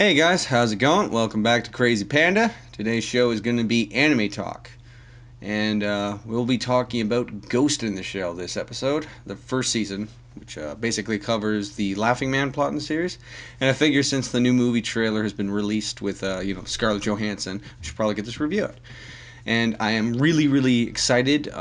Hey guys, how's it going? Welcome back to Crazy Panda. Today's show is going to be anime talk. And we'll be talking about Ghost in the Shell this episode, the first season, which basically covers the Laughing Man plot in the series. And I figure since the new movie trailer has been released with, Scarlett Johansson, I should probably get this review out. And I am really, really excited,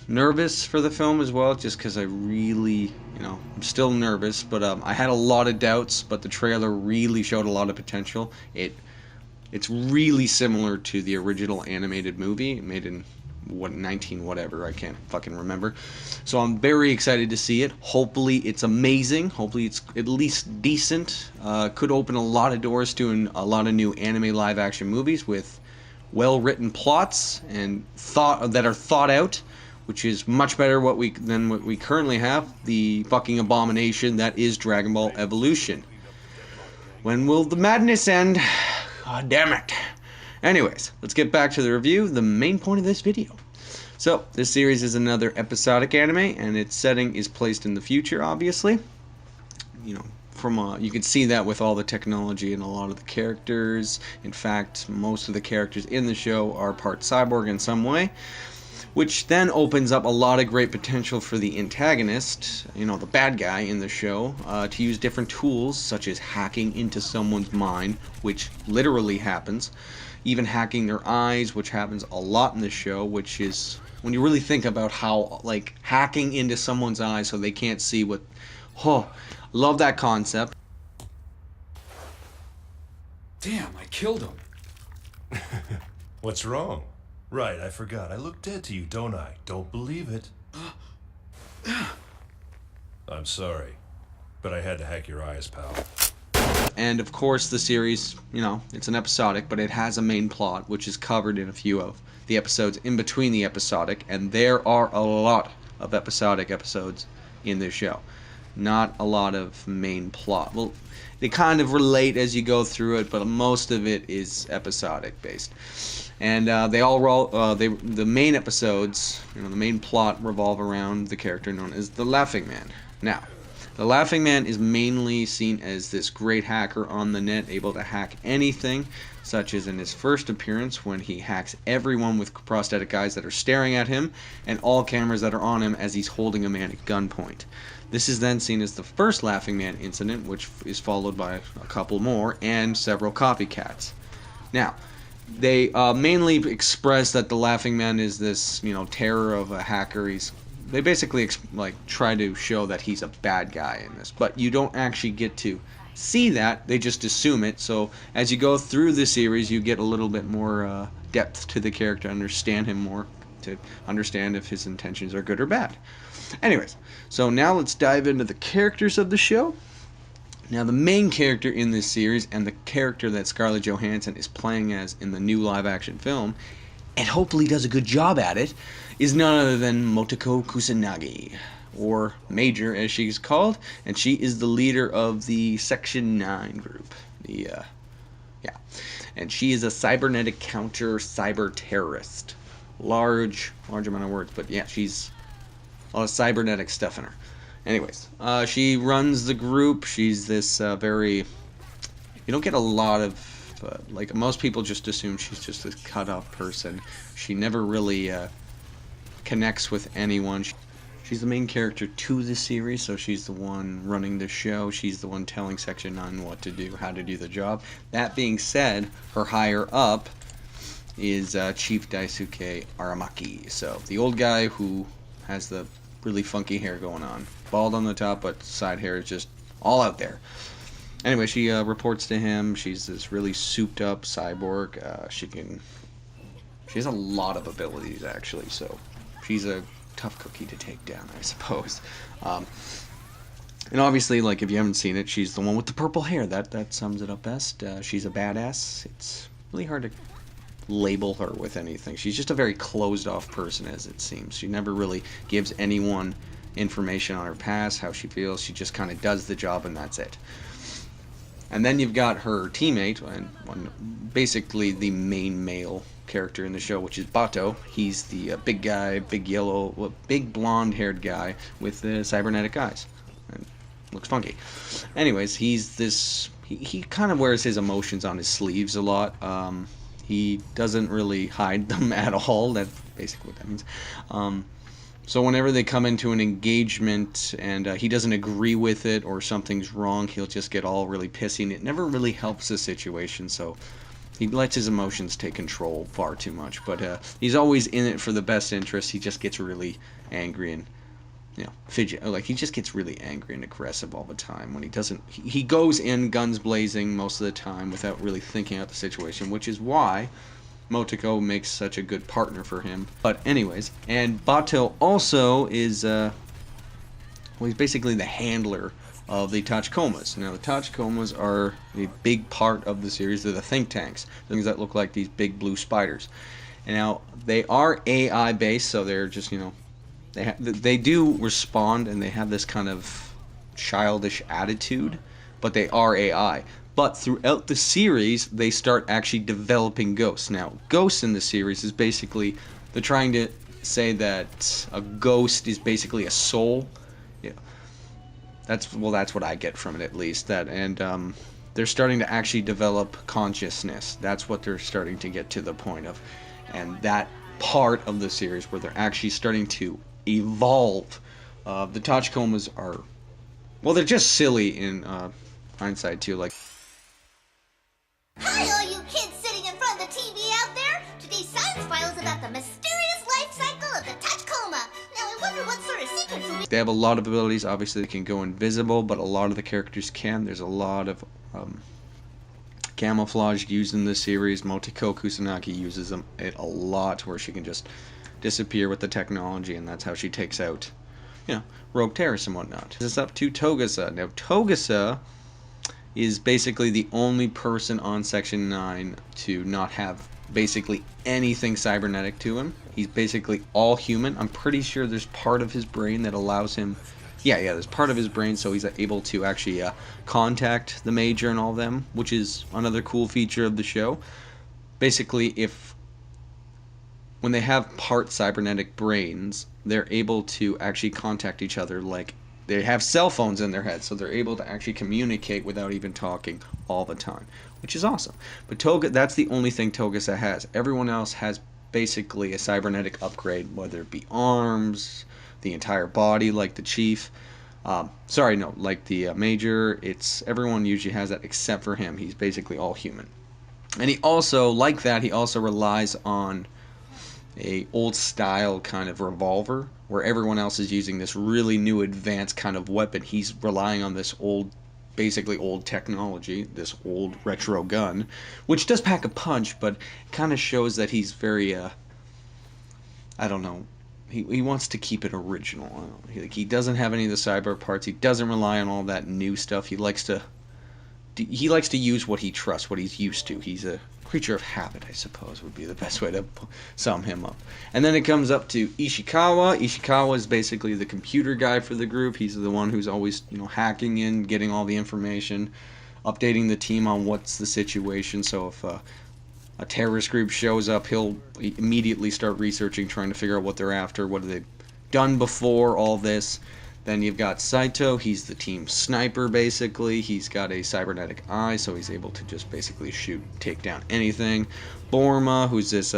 nervous for the film as well, just because I really, I'm still nervous, but I had a lot of doubts, but the trailer really showed a lot of potential. It's really similar to the original animated movie made in 19 whatever, I can't fucking remember. So I'm very excited to see it. Hopefully it's amazing. Hopefully it's at least decent. Could open a lot of doors to a lot of new anime live action movies with well written plots and that are thought out, which is much better than what we currently have. The fucking abomination that is Dragon Ball Evolution. When will the madness end? God damn it. Anyways, let's get back to the review, the main point of this video. So, this series is another episodic anime, and its setting is placed in the future, obviously. You can see that with all the technology and a lot of the characters. In fact, most of the characters in the show are part cyborg in some way, which then opens up a lot of great potential for the antagonist, the bad guy in the show, to use different tools such as hacking into someone's mind, which literally happens, even hacking their eyes, which happens a lot in the show, which is, when you really think about how, hacking into someone's eyes so they can't see what, love that concept. Damn, I killed him. What's wrong? Right, I forgot. I look dead to you, don't I? Don't believe it. I'm sorry, but I had to hack your eyes, pal. And of course the series, it's an episodic, but it has a main plot, which is covered in a few of the episodes in between the episodic, and there are a lot of episodic episodes in this show. Not a lot of main plot. Well, they kind of relate as you go through it, but most of it is episodic based. And the main episodes, the main plot revolve around the character known as the Laughing Man. Now, the Laughing Man is mainly seen as this great hacker on the net, able to hack anything, such as in his first appearance when he hacks everyone with prosthetic eyes that are staring at him, and all cameras that are on him as he's holding a man at gunpoint. This is then seen as the first Laughing Man incident, which is followed by a couple more and several copycats. Now, they mainly express that the Laughing Man is this, terror of a hacker. They basically try to show that he's a bad guy in this, but you don't actually get to see that. They just assume it. So as you go through the series, you get a little bit more depth to the character, understand him more, to understand if his intentions are good or bad. Anyways, so now let's dive into the characters of the show. Now, the main character in this series, and the character that Scarlett Johansson is playing as in the new live-action film, and hopefully does a good job at it, is none other than Motoko Kusanagi, or Major as she's called, and she is the leader of the Section 9 group. And she is a cybernetic counter cyber terrorist. Large amount of words, but yeah, she's a lot of cybernetic stuff in her. Anyways, she runs the group. She's this very... You don't get a lot of... most people just assume she's just this cut-off person. She never really connects with anyone. She's the main character to the series, so she's the one running the show. She's the one telling Section 9 what to do, how to do the job. That being said, her higher up is Chief Daisuke Aramaki. So, the old guy who has the really funky hair going on. Bald on the top, but side hair is just all out there. Anyway, she reports to him. She's this really souped up cyborg. She has a lot of abilities, actually, so she's a tough cookie to take down, I suppose. And obviously, if you haven't seen it, she's the one with the purple hair. That sums it up best. She's a badass. It's really hard to label her with anything. She's just a very closed off person, as it seems. She never really gives anyone information on her past, how she feels. She just kind of does the job, and that's it. And then you've got her teammate, and basically the main male character in the show, which is Bato. He's the big guy, big blonde haired guy with the cybernetic eyes. And looks funky. Anyways, he's this he kind of wears his emotions on his sleeves a lot. He doesn't really hide them at all. That's basically what that means. So whenever they come into an engagement and he doesn't agree with it or something's wrong, he'll just get all really pissy, and it never really helps the situation. So he lets his emotions take control far too much. But he's always in it for the best interest. He just gets really angry and fidget. Like, he just gets really angry and aggressive all the time when he doesn't. He goes in guns blazing most of the time without really thinking out the situation, which is why Motoko makes such a good partner for him. But anyways, and Bato also is, he's basically the handler of the Tachikomas. Now, the Tachikomas are a big part of the series. They're the think tanks, things that look like these big blue spiders. And now, they are AI based, so they're just, they do respond, and they have this kind of childish attitude, but they are AI. But throughout the series, they start actually developing ghosts. Now, ghosts in the series is basically, they're trying to say that a ghost is basically a soul. Yeah, that's what I get from it, at least. And they're starting to actually develop consciousness. That's what they're starting to get to the point of, and that part of the series where they're actually starting to evolve. The Tachikomas are, well, they're just silly in hindsight too, like. Hi, all you kids sitting in front of the TV out there! Today's science file is about the mysterious life cycle of the Tachikoma. Now, I wonder what sort of secrets will be. They have a lot of abilities. Obviously, they can go invisible, but a lot of the characters can. There's a lot of camouflage used in this series. Motoko Kusanagi uses it a lot, where she can just disappear with the technology, and that's how she takes out, rogue terrorists and whatnot. This is up to Togusa. Now, Togusa is basically the only person on Section 9 to not have basically anything cybernetic to him. He's basically all human. I'm pretty sure there's part of his brain that allows him... Yeah, there's part of his brain, so he's able to actually contact the Major and all of them, which is another cool feature of the show. Basically, when they have part cybernetic brains, they're able to actually contact each other. Like, they have cell phones in their head, so they're able to actually communicate without even talking all the time, which is awesome. But that's the only thing Togusa has. Everyone else has basically a cybernetic upgrade, whether it be arms, the entire body, like the Chief. Like the Major. Everyone usually has that except for him. He's basically all human. And he also, like that, he also relies on a old style kind of revolver, where everyone else is using this really new advanced kind of weapon. He's relying on this basically old technology, this old retro gun, which does pack a punch, but kind of shows that he's very, I don't know, he wants to keep it original. He doesn't have any of the cyber parts. He doesn't rely on all that new stuff. He likes to use what he trusts, what he's used to. He's a creature of habit, I suppose, would be the best way to sum him up. And then it comes up to Ishikawa. Ishikawa is basically the computer guy for the group. He's the one who's always, hacking in, getting all the information, updating the team on what's the situation. So if a terrorist group shows up, he'll immediately start researching, trying to figure out what they're after, what have they done before all this. Then you've got Saito. He's the team sniper, basically. He's got a cybernetic eye, so he's able to just basically shoot, take down anything. Borma, who's this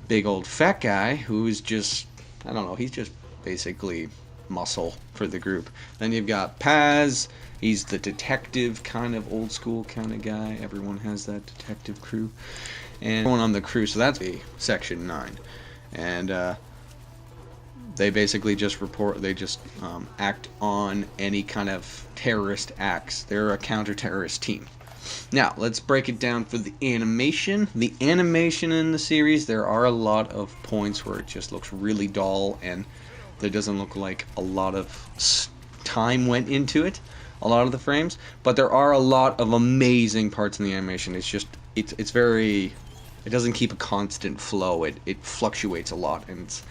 big old fat guy who's just, I don't know, he's just basically muscle for the group. Then you've got Paz. He's the detective kind of old school kind of guy. Everyone has that detective crew. And everyone on the crew, so that's Section 9. And they basically just act on any kind of terrorist acts. They're a counter-terrorist team. Now, let's break it down for the animation. The animation in the series, there are a lot of points where it just looks really dull, and there doesn't look like a lot of time went into it, a lot of the frames. But there are a lot of amazing parts in the animation. It's very... It doesn't keep a constant flow. It fluctuates a lot, and it's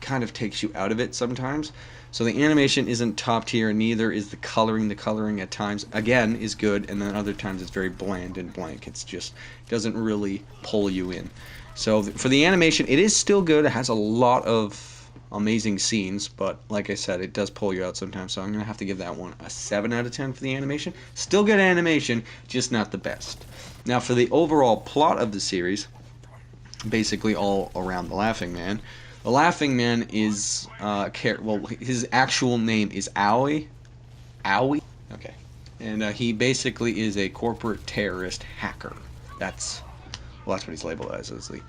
kind of takes you out of it sometimes. So the animation isn't top tier, and neither is the coloring. The coloring at times, again, is good, and then other times it's very bland and blank. It's just doesn't really pull you in. So for the animation, it is still good. It has a lot of amazing scenes, but like I said, it does pull you out sometimes, so I'm going to have to give that one a 7 out of 10 for the animation. Still good animation, just not the best. Now for the overall plot of the series, basically all around the Laughing Man. The Laughing Man is, his actual name is Owie. Owie? Okay. And he basically is a corporate terrorist hacker. That's what he's labeled as, isn't he?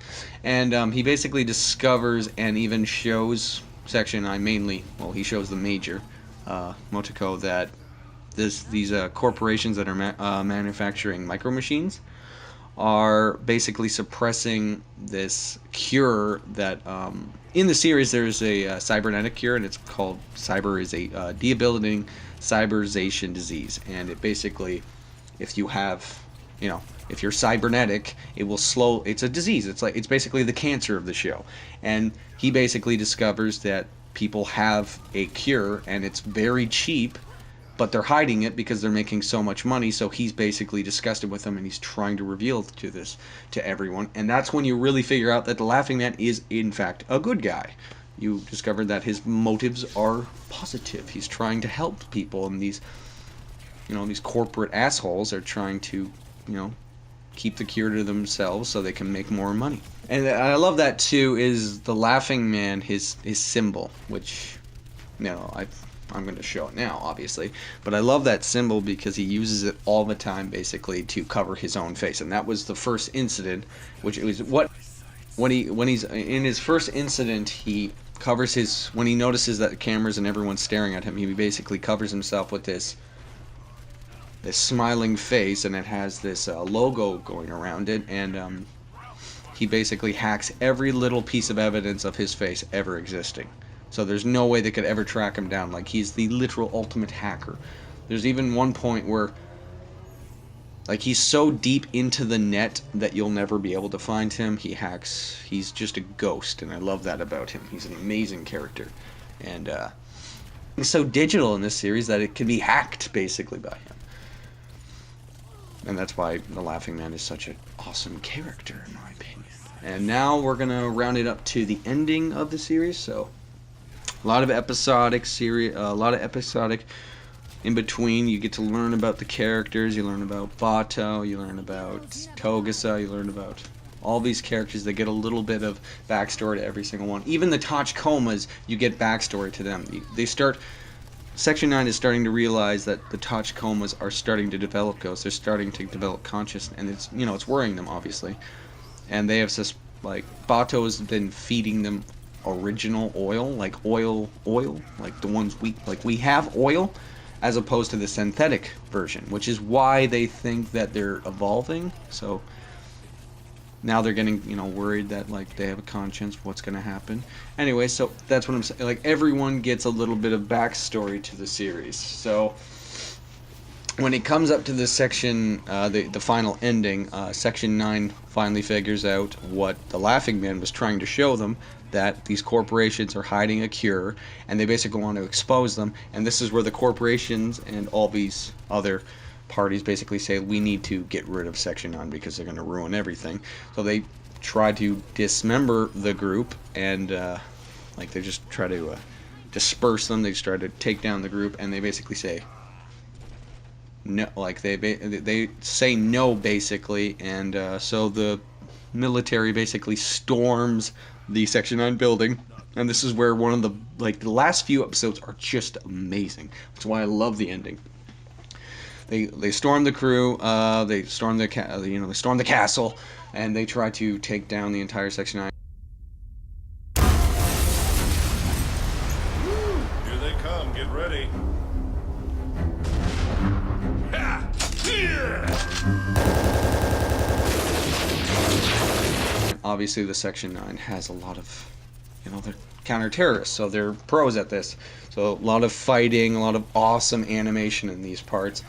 And he basically discovers and even shows Section 9 mainly, well, he shows the Major, Motoko, that these corporations that are manufacturing micro machines are basically suppressing this cure that, in the series there's a cybernetic cure, and it's called Cyber is a debilitating cyberization disease. And it basically, if you have, if you're cybernetic, it will it's a disease. It's basically the cancer of the show. And he basically discovers that people have a cure and it's very cheap, but they're hiding it because they're making so much money. So he's basically disgusted with them, and he's trying to reveal to everyone. And that's when you really figure out that the Laughing Man is in fact a good guy. You discover that his motives are positive. He's trying to help people, and these corporate assholes are trying to, keep the cure to themselves so they can make more money. And I love that too, is the Laughing Man, his symbol, which, I'm going to show it now, obviously, but I love that symbol because he uses it all the time, basically, to cover his own face. And that was the first incident, which it was when he's in his first incident, he covers when he notices that the cameras and everyone's staring at him, he basically covers himself with this smiling face, and it has this logo going around it, and he basically hacks every little piece of evidence of his face ever existing. So there's no way they could ever track him down. Like, he's the literal ultimate hacker. There's even one point where, like, he's so deep into the net that you'll never be able to find him. He's just a ghost, and I love that about him. He's an amazing character. And he's so digital in this series that it can be hacked, basically, by him. And that's why the Laughing Man is such an awesome character, in my opinion. And now we're going to round it up to the ending of the series, so a lot of episodic in between. You get to learn about the characters, you learn about Bato, you learn about Togusa, you learn about all these characters. They get a little bit of backstory to every single one. Even the Tachikomas, you get backstory to them. Section 9 is starting to realize that the Tachikomas are starting to develop ghosts. They're starting to develop consciousness, and it's worrying them, obviously. And they have this, Bato has been feeding them original oil, like the ones we have oil, as opposed to the synthetic version, which is why they think that they're evolving. So now they're getting, worried that, they have a conscience, what's going to happen. Anyway, so that's what I'm saying. Everyone gets a little bit of backstory to the series. So when it comes up to this section, the final ending, Section 9 finally figures out what the Laughing Man was trying to show them, that these corporations are hiding a cure, and they basically want to expose them. And this is where the corporations and all these other parties basically say, we need to get rid of Section 9 because they're going to ruin everything. So they try to dismember the group, and they just try to disperse them. They just try to take down the group, and they basically say no. They say no, basically, and so the military basically storms the Section 9 building. And this is where one of the last few episodes are just amazing. That's why I love the ending. They storm the crew, they storm the castle, and they try to take down the entire Section 9. Here they come, get ready. Obviously, the Section 9 has a lot of, they're counter-terrorists, so they're pros at this. So a lot of fighting, a lot of awesome animation in these parts.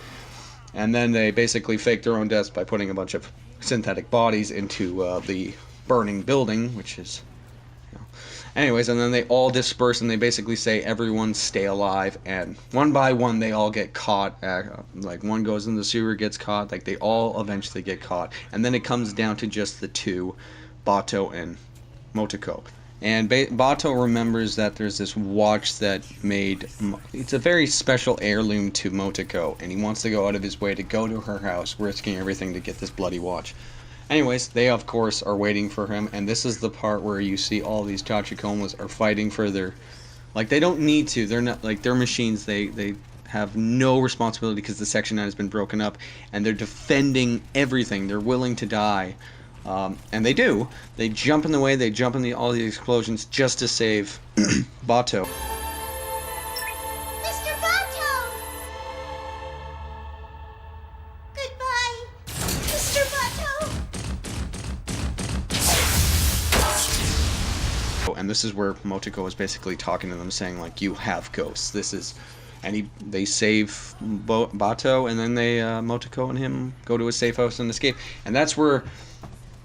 And then they basically fake their own deaths by putting a bunch of synthetic bodies into the burning building, which is, Anyways, and then they all disperse, and they basically say, everyone stay alive, and one by one they all get caught. One goes in the sewer, gets caught. They all eventually get caught. And then it comes down to just the two, Bato and Motoko. And Bato remembers that there's this watch that it's a very special heirloom to Motoko, and he wants to go out of his way to go to her house, risking everything to get this bloody watch. Anyways, they of course are waiting for him, and this is the part where you see all these Tachikomas are fighting for their, like, they don't need to, they're not, like, they're machines, they have no responsibility because the Section 9 has been broken up, and they're defending everything, they're willing to die. And they do. They jump in the way, they jump in all the explosions just to save Bato. Mr. Bato! Goodbye, Mr. Bato! And this is where Motoko is basically talking to them, saying, like, you have ghosts. This is... And they save Bato, and then Motoko and him go to a safe house and escape. And that's where...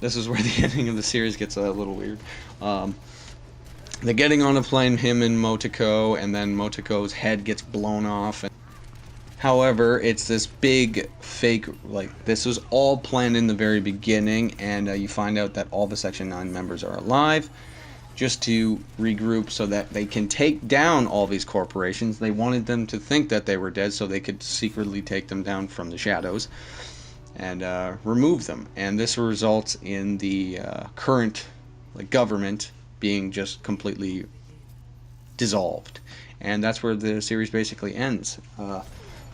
This is where the ending of the series gets a little weird. They're getting on a plane, him and Motoko, and then Motoko's head gets blown off. However, it's this big fake, like, this was all planned in the very beginning, and you find out that all the Section 9 members are alive, just to regroup so that they can take down all these corporations. They wanted them to think that they were dead so they could secretly take them down from the shadows and remove them. And this results in the current government being just completely dissolved. And that's where the series basically ends.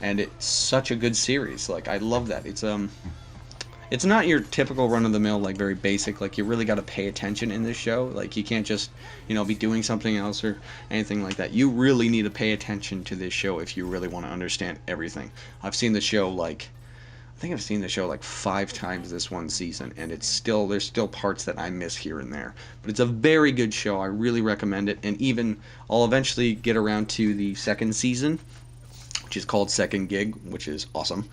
And it's such a good series. Like, I love that. It's not your typical run-of-the-mill, like, very basic. Like, you really got to pay attention in this show. Like, you can't just, be doing something else or anything like that. You really need to pay attention to this show if you really want to understand everything. I've seen the show, I think I've seen the show like 5 times this one season, and there's still parts that I miss here and there. But it's a very good show. I really recommend it. And I'll eventually get around to the second season, which is called Second Gig, which is awesome.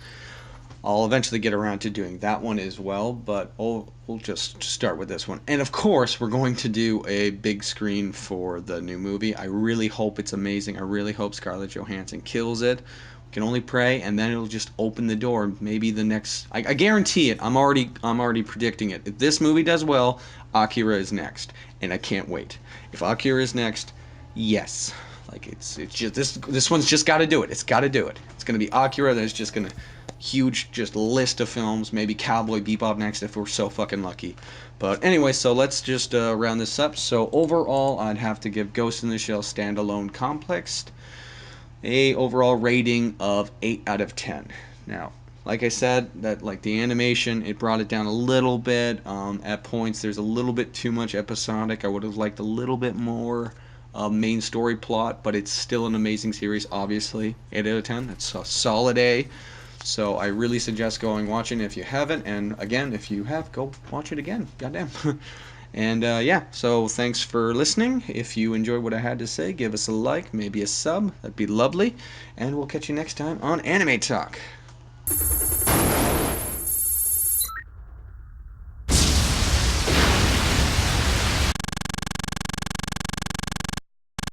I'll eventually get around to doing that one as well, but we'll just start with this one. And of course, we're going to do a big screen for the new movie. I really hope it's amazing. I really hope Scarlett Johansson kills it. We can only pray, and then it'll just open the door. Maybe the next... I guarantee it. I'm already predicting it. If this movie does well, Akira is next, and I can't wait. If Akira is next, yes. Like, it's just... This one's just got to do it. It's got to do it. It's going to be Akira. There's just going to... Huge just list of films. Maybe Cowboy Bebop next if we're so fucking lucky. But anyway, so let's just round this up. So overall, I'd have to give Ghost in the Shell Standalone Complex a overall rating of 8 out of 10. Now, like I said, that the animation, it brought it down a little bit. At points, there's a little bit too much episodic. I would have liked a little bit more main story plot, but it's still an amazing series, obviously. 8 out of 10. That's a solid A. So I really suggest going watching if you haven't, and again, if you have, go watch it again. Goddamn. And yeah, so thanks for listening. If you enjoyed what I had to say, give us a like, maybe a sub. That'd be lovely. And we'll catch you next time on Anime Talk.